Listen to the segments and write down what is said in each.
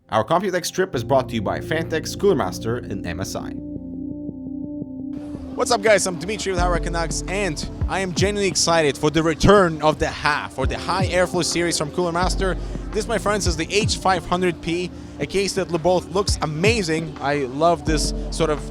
Our Computex trip is brought to you by PHANTEKS, Cooler Master, and MSI. What's up, guys? I'm Dimitri with Canucks, and I am genuinely excited for the return of the HAF, or the High Airflow series from Cooler Master. This, my friends, is the H500P, a case that both looks amazing. I love this sort of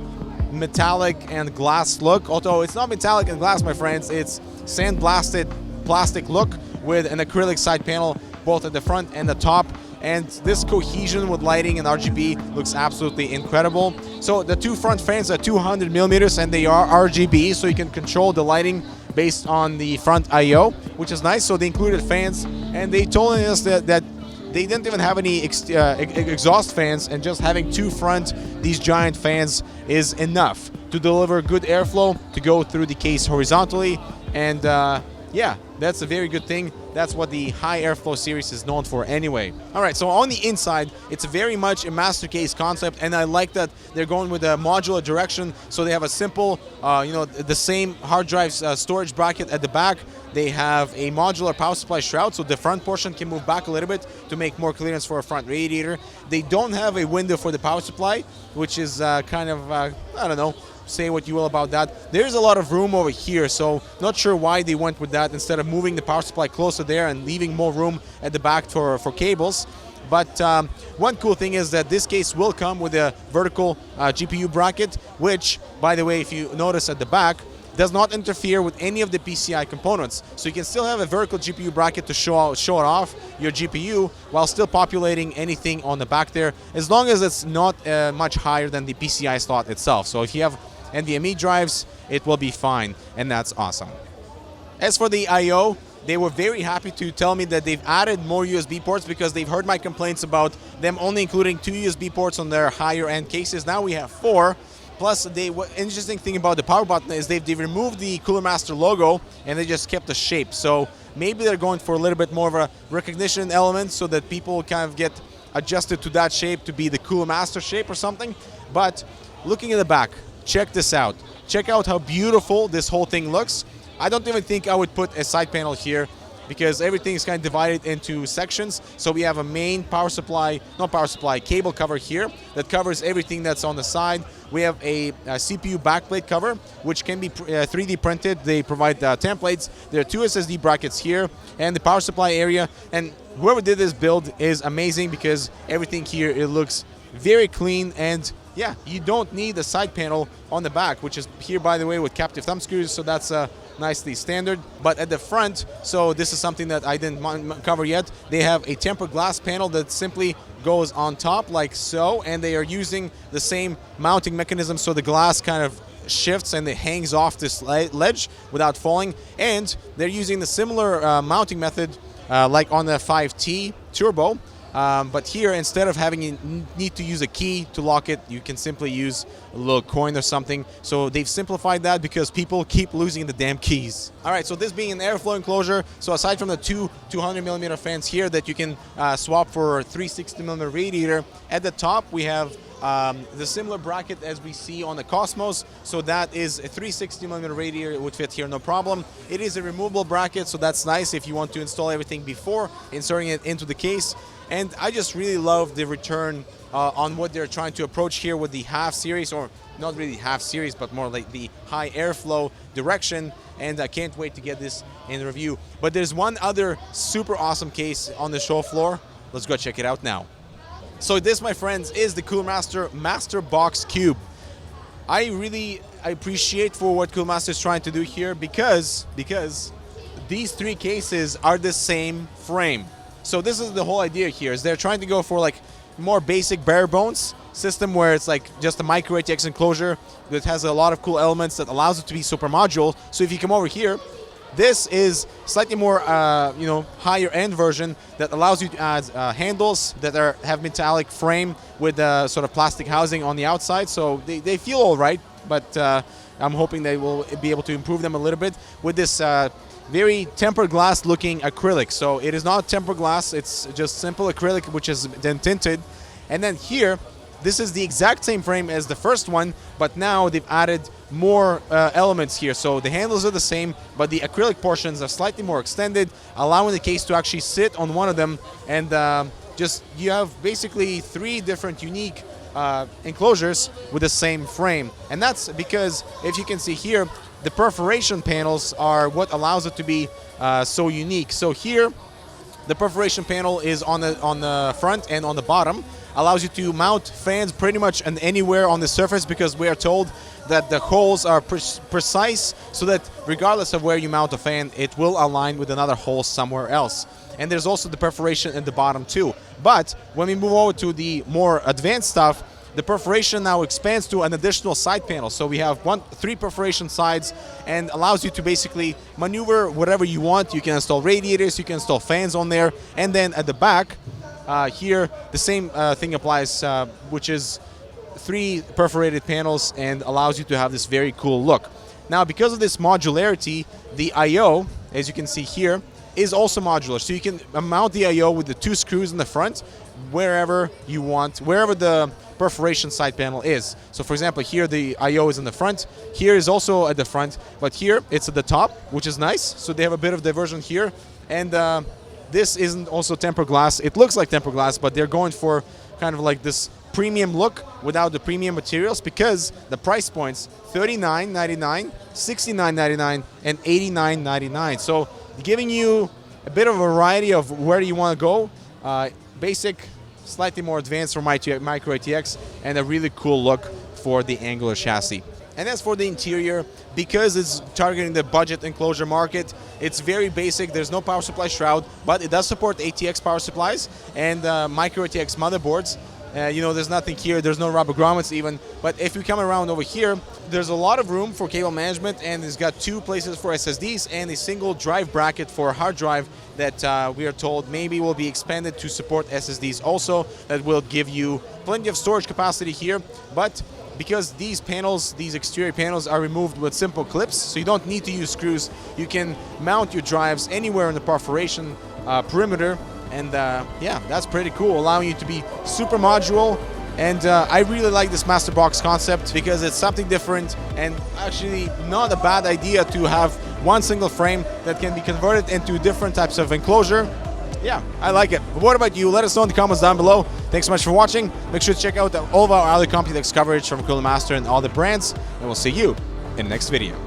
metallic and glass look, although it's not metallic and glass, my friends. It's sandblasted plastic look with an acrylic side panel both at the front and the top. And this cohesion with lighting and RGB looks absolutely incredible. So the two front fans are 200 millimeters and they are RGB, so you can control the lighting based on the front I/O, which is nice. So they included fans, and they told us that they didn't even have any exhaust fans, and just having these giant fans is enough to deliver good airflow to go through the case horizontally. And yeah, that's a very good thing. That's what the High Airflow series is known for anyway. All right, so on the inside, it's very much a master case concept, and I like that they're going with a modular direction. So they have a simple, the same hard drive storage bracket at the back. They have a modular power supply shroud, so the front portion can move back a little bit to make more clearance for a front radiator. They don't have a window for the power supply, which is kind of, I don't know, say what you will about that. There's a lot of room over here, so not sure why they went with that instead of moving the power supply closer there and leaving more room at the back for cables. But one cool thing is that this case will come with a vertical GPU bracket, which, by the way, if you notice at the back, does not interfere with any of the PCI components. So you can still have a vertical GPU bracket to show it off your GPU while still populating anything on the back there, as long as it's not much higher than the PCI slot itself. So if you have NVMe drives, it will be fine, and that's awesome. As for the I/O, they were very happy to tell me that they've added more USB ports because they've heard my complaints about them only including 2 USB ports on their higher end cases. Now we have 4. Plus, interesting thing about the power button is they've removed the Cooler Master logo and they just kept the shape. So maybe they're going for a little bit more of a recognition element so that people kind of get adjusted to that shape to be the Cooler Master shape or something. But looking at the back, check this out. Check out how beautiful this whole thing looks. I don't even think I would put a side panel here because everything is kind of divided into sections. So we have a main cable cover here that covers everything that's on the side. We have a CPU backplate cover, which can be 3D printed. They provide templates. There are 2 SSD brackets here and the power supply area. And whoever did this build is amazing because everything here, it looks very clean. And yeah, you don't need a side panel on the back, which is here, by the way, with captive thumb screws, so that's nicely standard. But at the front, so this is something that I didn't cover yet, they have a tempered glass panel that simply goes on top like so, and they are using the same mounting mechanism so the glass kind of shifts and it hangs off this ledge without falling. And they're using the similar mounting method like on the 5T Turbo. But here, instead of having you need to use a key to lock it, you can simply use a little coin or something. So they've simplified that because people keep losing the damn keys. All right, so this being an airflow enclosure, so aside from the 200 millimeter fans here that you can swap for a 360 millimeter radiator, at the top we have the similar bracket as we see on the Cosmos. So that is a 360 millimeter radiator. It would fit here, no problem. It is a removable bracket, so that's nice if you want to install everything before inserting it into the case. And I just really love the return on what they're trying to approach here with the HAF series, or not really HAF series, but more like the high airflow direction. And I can't wait to get this in review. But there's one other super awesome case on the show floor. Let's go check it out now. So this, my friends, is the Cooler Master MasterBox Cube. I really appreciate for what Cooler Master is trying to do here because these 3 cases are the same frame. So this is the whole idea here, is they're trying to go for like more basic bare bones system where it's like just a micro ATX enclosure that has a lot of cool elements that allows it to be super modular. So if you come over here, this is slightly more higher end version that allows you to add handles that have metallic frame with sort of plastic housing on the outside. So they feel all right, but I'm hoping they will be able to improve them a little bit with this very tempered glass looking acrylic. So it is not tempered glass, it's just simple acrylic, which is then tinted. And then here, this is the exact same frame as the first one, but now they've added more elements here. So the handles are the same, but the acrylic portions are slightly more extended, allowing the case to actually sit on one of them and just you have basically 3 different unique enclosures with the same frame. And that's because, if you can see here, the perforation panels are what allows it to be so unique. So here, the perforation panel is on the front and on the bottom, allows you to mount fans pretty much anywhere on the surface, because we are told that the holes are precise, so that regardless of where you mount a fan, it will align with another hole somewhere else. And there's also the perforation in the bottom too. But when we move over to the more advanced stuff, the perforation now expands to an additional side panel. So we have 3 perforation sides, and allows you to basically maneuver whatever you want. You can install radiators, you can install fans on there. And then at the back, here, the same thing applies, which is 3 perforated panels, and allows you to have this very cool look. Now, because of this modularity, the I/O, as you can see here, is also modular. So you can mount the I/O with the 2 screws in the front wherever you want, wherever the perforation side panel is. So for example, here the I/O is in the front, here is also at the front, but here it's at the top, which is nice. So they have a bit of diversion here. And this isn't also tempered glass. It looks like tempered glass, but they're going for kind of like this premium look without the premium materials, because the price points $39.99, $69.99, and $89.99. So giving you a bit of a variety of where you want to go. Basic, slightly more advanced for Micro ATX, and a really cool look for the angular chassis. And as for the interior, because it's targeting the budget enclosure market, it's very basic. There's no power supply shroud, but it does support ATX power supplies and Micro ATX motherboards. You know, there's nothing here, there's no rubber grommets even. But if you come around over here, there's a lot of room for cable management, and it's got 2 places for SSDs and a single drive bracket for a hard drive that we are told maybe will be expanded to support SSDs also. That will give you plenty of storage capacity here. But because these panels, these exterior panels, are removed with simple clips, so you don't need to use screws, you can mount your drives anywhere in the perforation perimeter. And yeah, that's pretty cool, allowing you to be super modular. And I really like this MasterBox concept, because it's something different, and actually not a bad idea to have one single frame that can be converted into different types of enclosure. Yeah, I like it. But what about you? Let us know in the comments down below. Thanks so much for watching. Make sure to check out all of our other Computex coverage from Cooler Master and all the brands, and we'll see you in the next video.